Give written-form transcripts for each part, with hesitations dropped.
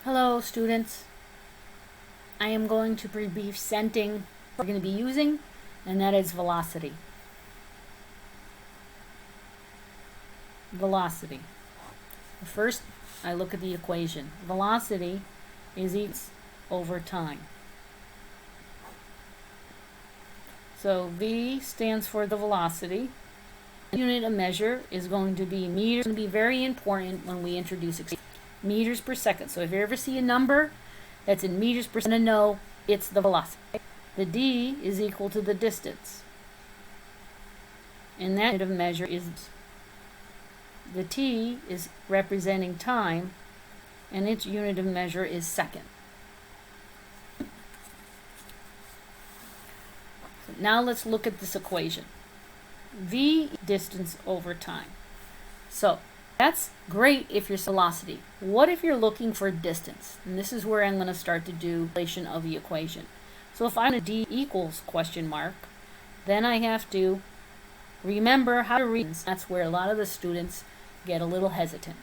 Hello students, I am going to be presenting what we're going to be using, and that is velocity. Velocity. First, I look at the equation. Velocity is equals over time. So V stands for the velocity. The unit of measure is going to be meters. It's going to be very important when we introduce meters per second. So if you ever see a number that's in meters per second, know it's the velocity. The d is equal to the distance, and that unit of measure is the t is representing time, and its unit of measure is second. So now let's look at this equation. V distance over time. So that's great if you're velocity. What if you're looking for distance? And this is where I'm going to start to do relation of the equation. So if I'm a d equals question mark, then I have to remember how to read. That's where a lot of the students get a little hesitant.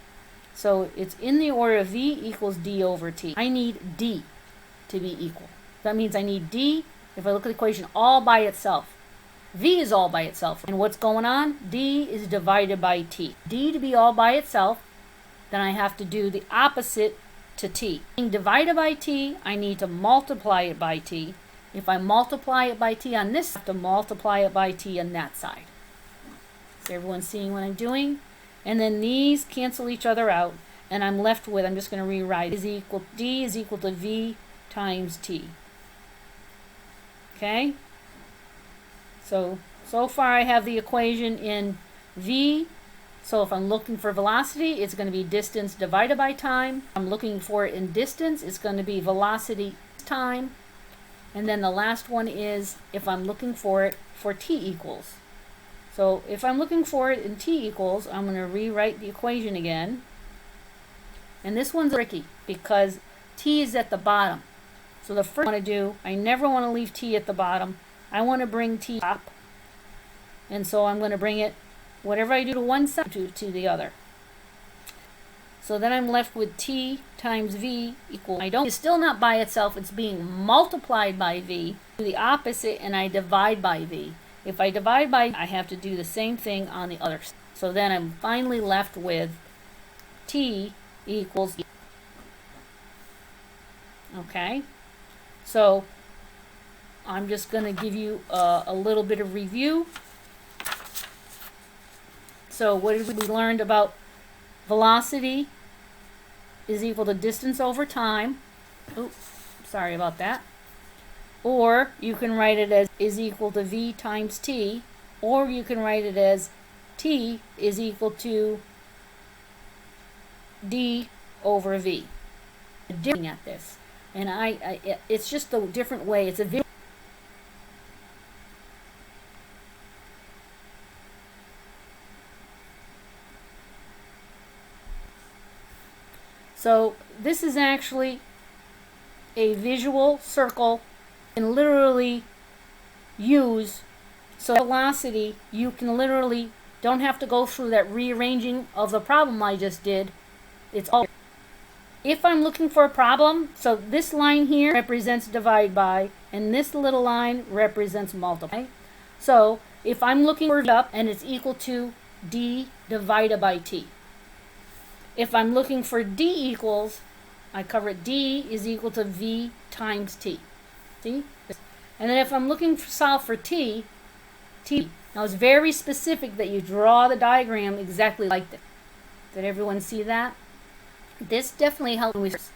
So it's in the order of v equals d over t. I need d to be equal. That means I need d, if I look at the equation, all by itself. V is all by itself. And what's going on? D is divided by t. D to be all by itself, then I have to do the opposite to t. Being divided by t, I need to multiply it by t. If I multiply it by t on this, I have to multiply it by t on that side. Is everyone seeing what I'm doing? And then these cancel each other out, and I'm left with, I'm just going to rewrite, d is equal to v times t. Okay? So far I have the equation in v. So if I'm looking for velocity, it's going to be distance divided by time. If I'm looking for it in distance, it's going to be velocity time. And then the last one is if I'm looking for it for t equals. So if I'm looking for it in t equals, I'm going to rewrite the equation again. And this one's tricky because t is at the bottom. So the first thing I want to do, I never want to leave t at the bottom. I want to bring t up, and so I'm going to bring it, whatever I do to one side, to the other. So then I'm left with t times v equal, it's still not by itself, it's being multiplied by v, do the opposite, and I divide by v. If I divide by, I have to do the same thing on the other side. So then I'm finally left with t equals, okay? So I'm just going to give you a little bit of review. So what did we learned about velocity is equal to distance over time. Oops, sorry about that. Or you can write it as is equal to v times t, or you can write it as t is equal to d over v. Doing at this, and it's just a different way. It's a visual. So this is actually a visual circle and literally use. So velocity, you can literally don't have to go through that rearranging of the problem I just did. It's all. If I'm looking for a problem, so this line here represents divide by, and this little line represents multiply. So if I'm looking for up, and it's equal to d divided by t. If I'm looking for d equals, I cover it, d is equal to v times t. See? And then if I'm looking for solve for t, now it's very specific that you draw the diagram exactly like this. Did everyone see that? This definitely helps.